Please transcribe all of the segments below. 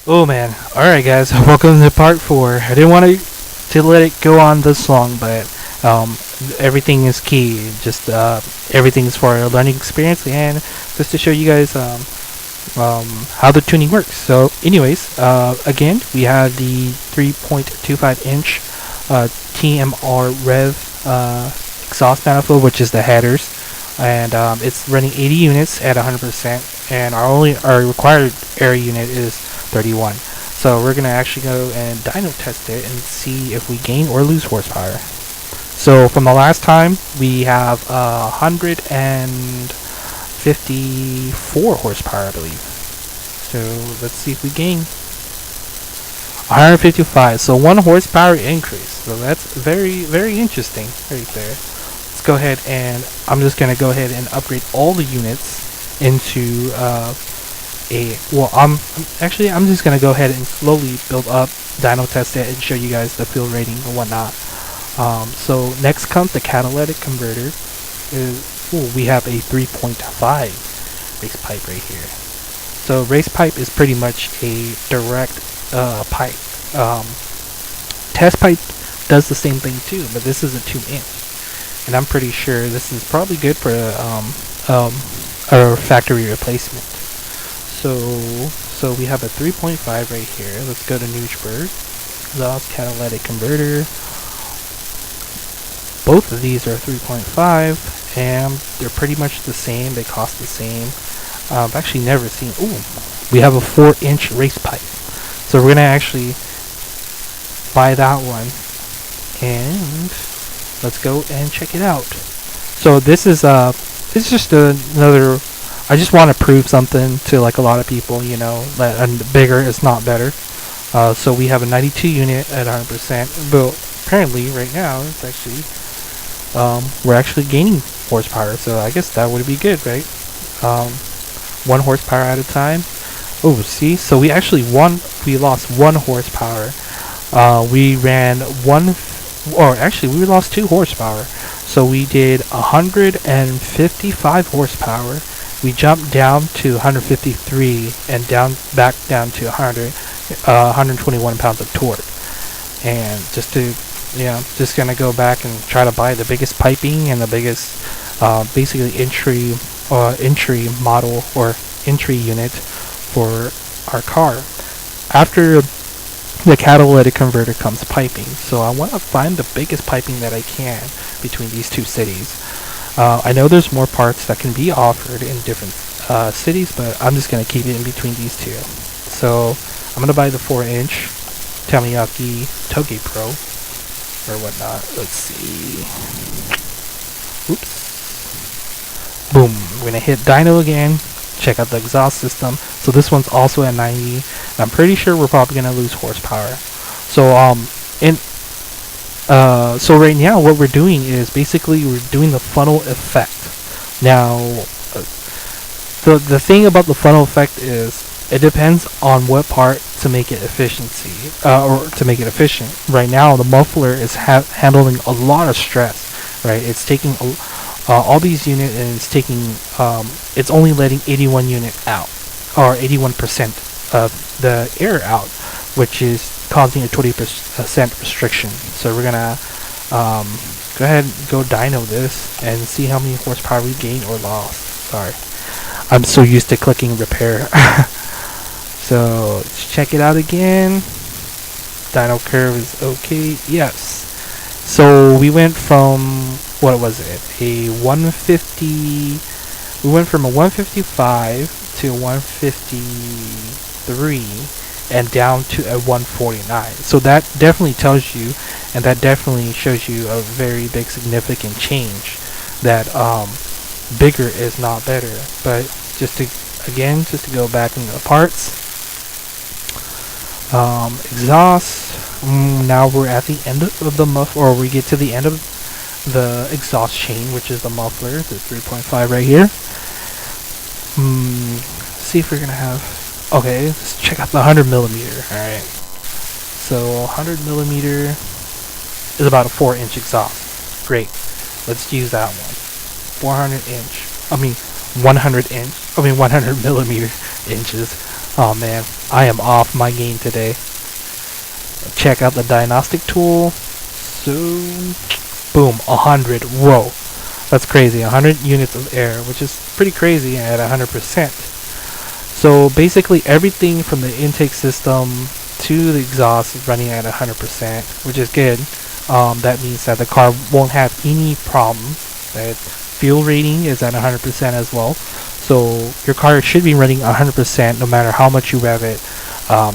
Oh man. Alright guys, welcome to part 4. I didn't want to let it go on this long, but everything is key. Just everything's for a learning experience and just to show you guys how the tuning works. So anyways, again, we have the 3.25 inch TMR Rev exhaust manifold, which is the headers, and it's running 80 units at 100%, and our required air unit is 31. So we're gonna actually go and dyno test it and see if we gain or lose horsepower. So from the last time, we have 154 horsepower, I believe. So let's see if we gain 155. So 1 horsepower increase. So that's very interesting right there. Let's go ahead and I'm just gonna go ahead and upgrade all the units into I'm just gonna go ahead and slowly build up, dyno test it, and show you guys the fuel rating and whatnot. So next comes the catalytic converter. We have a 3.5 race pipe right here. So race pipe is pretty much a direct pipe. Test pipe does the same thing too, but this is a 2-inch, and I'm pretty sure this is probably good for a factory replacement. So we have a 3.5 right here. Let's go to Newsburg. Exhaust catalytic converter. Both of these are 3.5, and they're pretty much the same. They cost the same. I've actually never seen. Ooh, we have a 4-inch race pipe. So we're gonna actually buy that one, and let's go and check it out. So this is it's just another. I just want to prove something to like a lot of people, you know, that bigger is not better. So we have a 92 unit at 100%, but apparently right now it's actually we're actually gaining horsepower. So I guess that would be good, right? 1 horsepower at a time. Oh, see, so we actually we lost 1 horsepower. We ran we lost 2 horsepower. So we did 155 horsepower. We jumped down to 153 and back down to 121 pounds of torque. And just gonna go back and try to buy the biggest piping and the biggest, basically entry model or entry unit for our car. After the catalytic converter comes piping, so I want to find the biggest piping that I can between these two cities. I know there's more parts that can be offered in different cities, but I'm just going to keep it in between these two. So I'm going to buy the 4-inch Tamiyaki Toge Pro or whatnot. Let's see. Oops. Boom. We're going to hit dyno again. Check out the exhaust system. So this one's also at 90. And I'm pretty sure we're probably going to lose horsepower. So right now what we're doing is basically we're doing the funnel effect. Now the thing about the funnel effect is it depends on what part to make it efficiency or to make it efficient. Right now the muffler is handling a lot of stress, right? It's taking all these units and it's taking it's only letting 81 unit out, or 81% of the air out, which is causing a 20% restriction. So we're gonna go ahead and go dyno this and see how many horsepower we gained or lost. Sorry, I'm so used to clicking repair. So let's check it out again. Dyno curve is okay. Yes. So we went from, what was it? A 150. We went from a 155 to a 153 and down to a 149. So that definitely tells you, and that definitely shows you a very big significant change, that bigger is not better. But just to go back into the parts, exhaust, now we're at the end of the muffler, or we get to the end of the exhaust chain, which is the muffler, the 3.5 right here. See if we're gonna have. Okay, let's check out the 100 millimeter. Alright. So 100 millimeter is about a 4-inch exhaust. Great. Let's use that one. 100 millimeter inches. Oh man, I am off my game today. Check out the diagnostic tool. So, boom, 100. Whoa, that's crazy. 100 units of air, which is pretty crazy at 100%. So basically everything from the intake system to the exhaust is running at 100%, which is good. That means that the car won't have any problems. That fuel rating is at 100% as well. So your car should be running 100% no matter how much you rev it.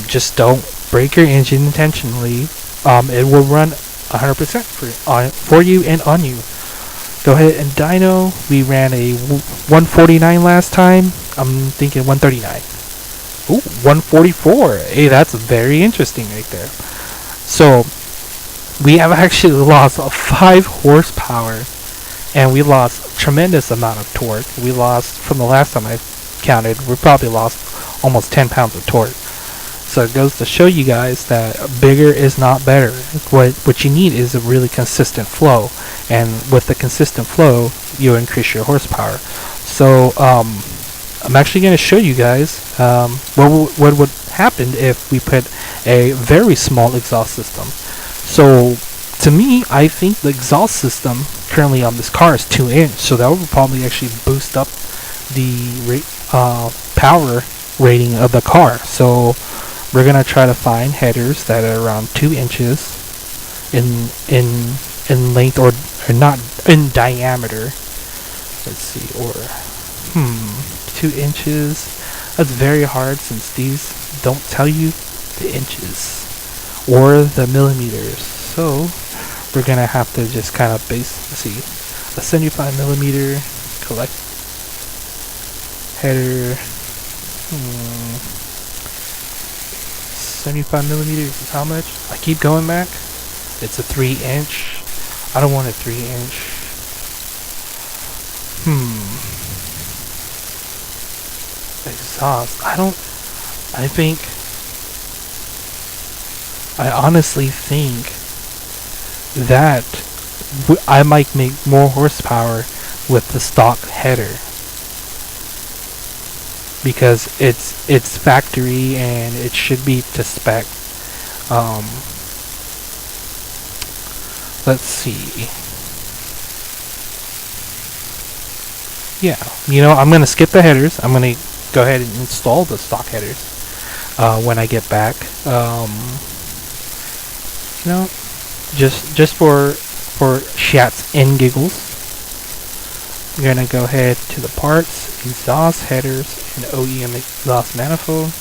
Just don't break your engine intentionally. It will run 100% for you and on you. Go ahead and dyno. We ran a 149 last time. I'm thinking 139. Ooh, 144. Hey, that's very interesting right there. So we have actually lost 5 horsepower, and we lost a tremendous amount of torque. We lost, from the last time I counted, we probably lost almost 10 pounds of torque. So it goes to show you guys that bigger is not better. What you need is a really consistent flow, and with the consistent flow, you increase your horsepower. So I'm actually going to show you guys what would happen if we put a very small exhaust system. So to me, I think the exhaust system currently on this car is 2-inch, so that would probably actually boost up the power rating of the car. So we're gonna try to find headers that are around 2 inches in length, or not in diameter. Let's see, or 2 inches. That's very hard since these don't tell you the inches or the millimeters. So we're gonna have to just kind of let's see, a 75 millimeter collect header. 75 millimeters is how much? I keep going back. It's a 3-inch. I don't want a 3-inch. Exhaust. I honestly think that I might make more horsepower with the stock header, because it's factory and it should be to spec. Let's see. Yeah, I'm gonna skip the headers. I'm gonna go ahead and install the stock headers when I get back. Just for shats and giggles, we're gonna go ahead to the parts, exhaust headers, and OEM exhaust manifold.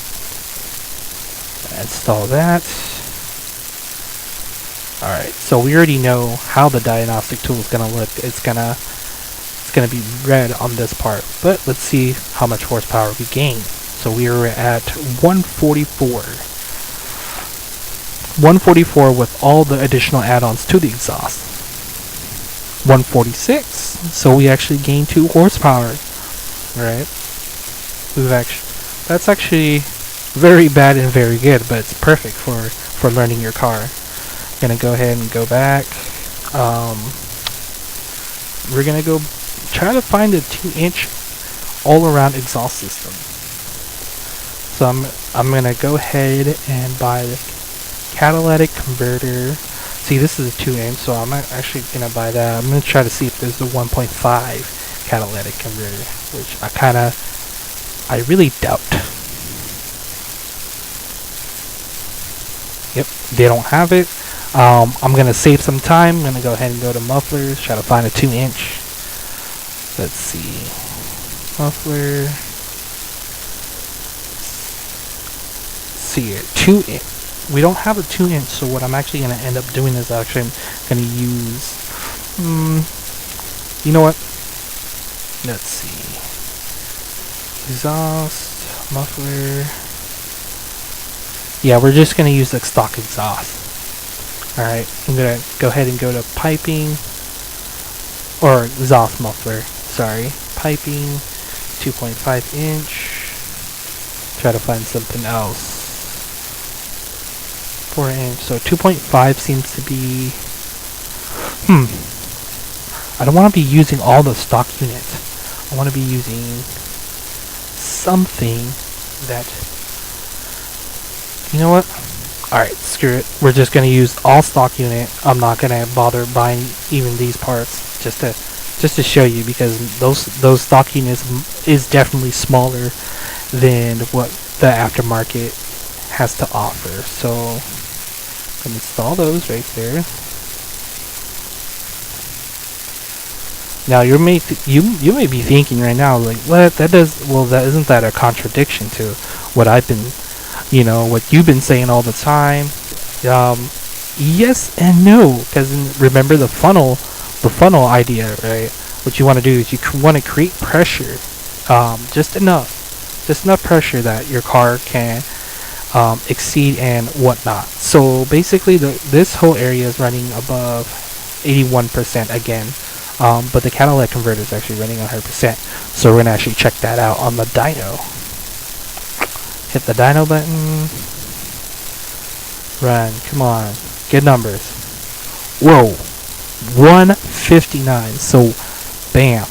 Install that. Alright, so we already know how the diagnostic tool is gonna look. It's gonna be red on this part, but let's see how much horsepower we gain. So we are at 144. 144 with all the additional add-ons to the exhaust. 146. So we actually gained 2 horsepower. Right? That's actually very bad and very good, but it's perfect for learning your car. Gonna go ahead and go back. We're gonna go try to find a 2-inch all-around exhaust system. So I'm gonna go ahead and buy the catalytic converter. See, this is a 2-inch, so I'm actually gonna buy that. I'm gonna try to see if there's a 1.5 catalytic converter, which I really doubt. Yep, they don't have it. I'm gonna save some time. I'm gonna go ahead and go to mufflers, try to find a 2-inch. Let's see, muffler. Let's see it, 2-inch. We don't have a 2-inch, so what I'm actually gonna end up doing is actually gonna use. You know what? Let's see. Exhaust, muffler. Yeah, we're just gonna use the stock exhaust. Alright, I'm gonna go ahead and go to piping, or exhaust muffler, sorry. Piping, 2.5 inch. Try to find something else. 4-inch, so 2.5 seems to be. I don't want to be using all the stock units. I want to be using something that You know what? Alright, screw it. We're just gonna use all stock unit. I'm not gonna bother buying even these parts just to show you, because those stock units is definitely smaller than what the aftermarket has to offer. So I'm gonna install those right there. Now you may be thinking right now, like, what, that isn't that a contradiction to what I've been, what you've been saying all the time? Yes and no, because remember the funnel idea, right? What you want to do is you want to create pressure, just enough pressure that your car can exceed and whatnot. So basically, this whole area is running above 81% again. But the catalytic converter is actually running 100%. So we're gonna actually check that out on the dyno. Hit the dyno button. Run, come on, good numbers. Whoa, 159. So, bam,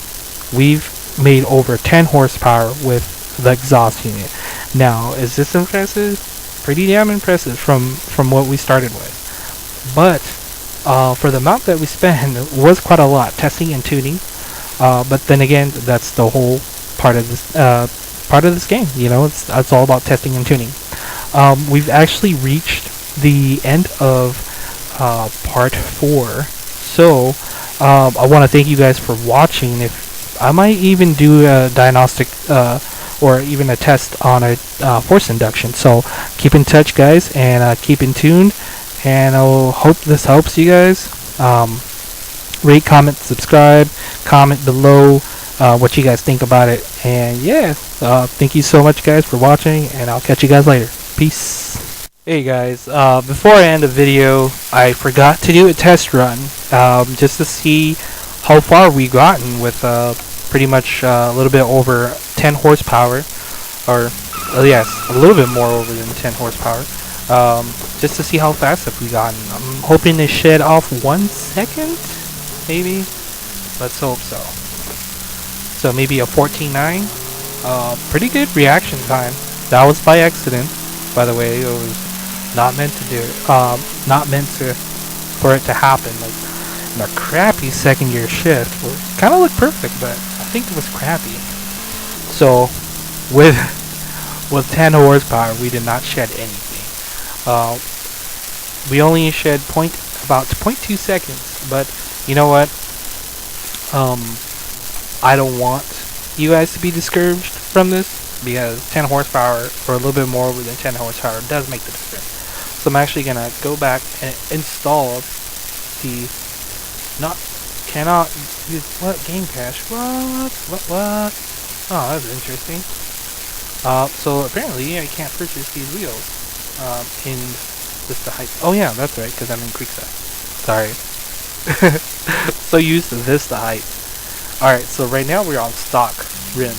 we've made over 10 horsepower with the exhaust unit. Now, is this impressive? Pretty damn impressive from what we started with. But for the amount that we spent, it was quite a lot testing and tuning. But then again, that's the whole part of this game. It's all about testing and tuning. We've actually reached the end of part 4. So I want to thank you guys for watching. If I might even do a diagnostic or even a test on a force induction. So keep in touch, guys, and keep in tune. And I hope this helps you guys. Rate, comment, subscribe, comment below what you guys think about it. And yeah, thank you so much, guys, for watching, and I'll catch you guys later. Peace. Hey guys, before I end the video, I forgot to do a test run just to see how far we gotten with pretty much a little bit over 10 horsepower, or yes, a little bit more over than 10 horsepower. Just to see how fast have we gotten. I'm hoping to shed off 1 second, maybe. Let's hope so. So maybe a 14.9. Pretty good reaction time. That was by accident, by the way. It was not meant to do it. Not meant for it to happen. Like in a crappy second gear shift, kind of looked perfect, but I think it was crappy. So with 10 horsepower, we did not shed anything. We only shed about 0.2 seconds, but you know what? I don't want you guys to be discouraged from this, because 10 horsepower or a little bit more over than 10 horsepower does make the difference. So I'm actually gonna go back and install the cannot use game cache. What? Oh, that's interesting. So apparently I can't purchase these wheels. In just the height. Oh yeah, that's right, because I'm in Creekside. Sorry. So used to this the height. Alright, so right now we're on stock rims.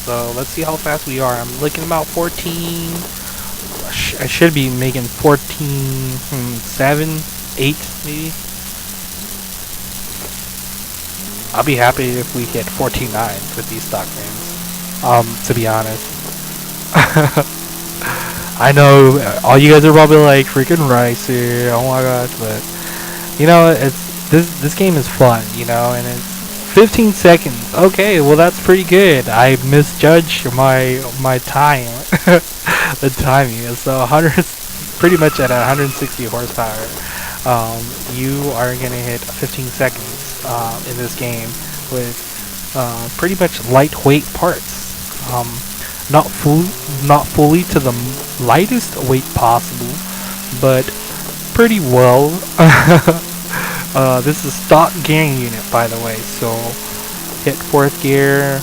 So let's see how fast we are. I'm looking about 14. I should be making 14.7, 8 maybe. I'll be happy if we hit 14.9 with these stock rims. To be honest. I know all you guys are probably like, freaking rice here, oh my gosh, but it's this game is fun, and it's 15 seconds. Okay, well that's pretty good. I misjudged my time. The timing is so 100, pretty much at 160 horsepower. You are gonna hit 15 seconds in this game with pretty much lightweight parts. Not fully to the lightest weight possible, but pretty well. This is stock gearing unit, by the way. So hit 4th gear.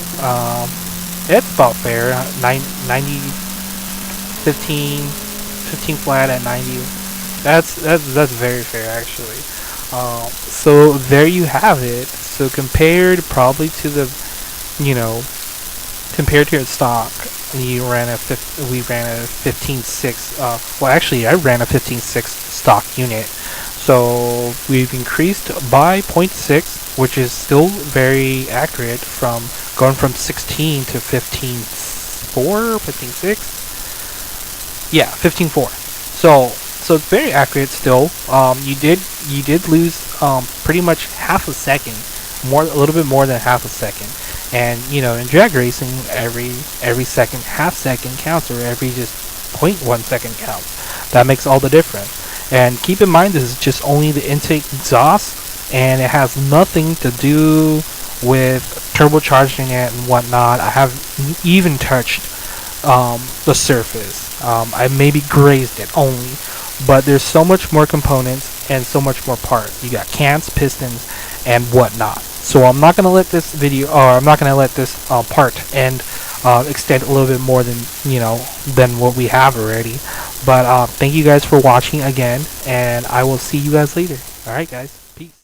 It's about fair. 90, 15 flat at 90. That's very fair, actually. So there you have it. So compared probably to the, compared to your stock, we ran a 15.6. Well, actually, I ran a 15.6 stock unit. So we've increased by 0.6, which is still very accurate, from going from 16 to 15.4, 15.6. Yeah, 15.4. So it's very accurate still. You did lose pretty much half a second, a little bit more than half a second. And in drag racing, every second, half second counts, or every just 0.1 second counts. That makes all the difference. And keep in mind, this is just only the intake exhaust, and it has nothing to do with turbocharging it and whatnot. I haven't even touched the surface. I maybe grazed it only, but there's so much more components and so much more parts. You got cams, pistons, and whatnot. So I'm not gonna let this video, or I'm not gonna let this part end extend a little bit more than what we have already. But thank you guys for watching again, and I will see you guys later. All right, guys. Peace.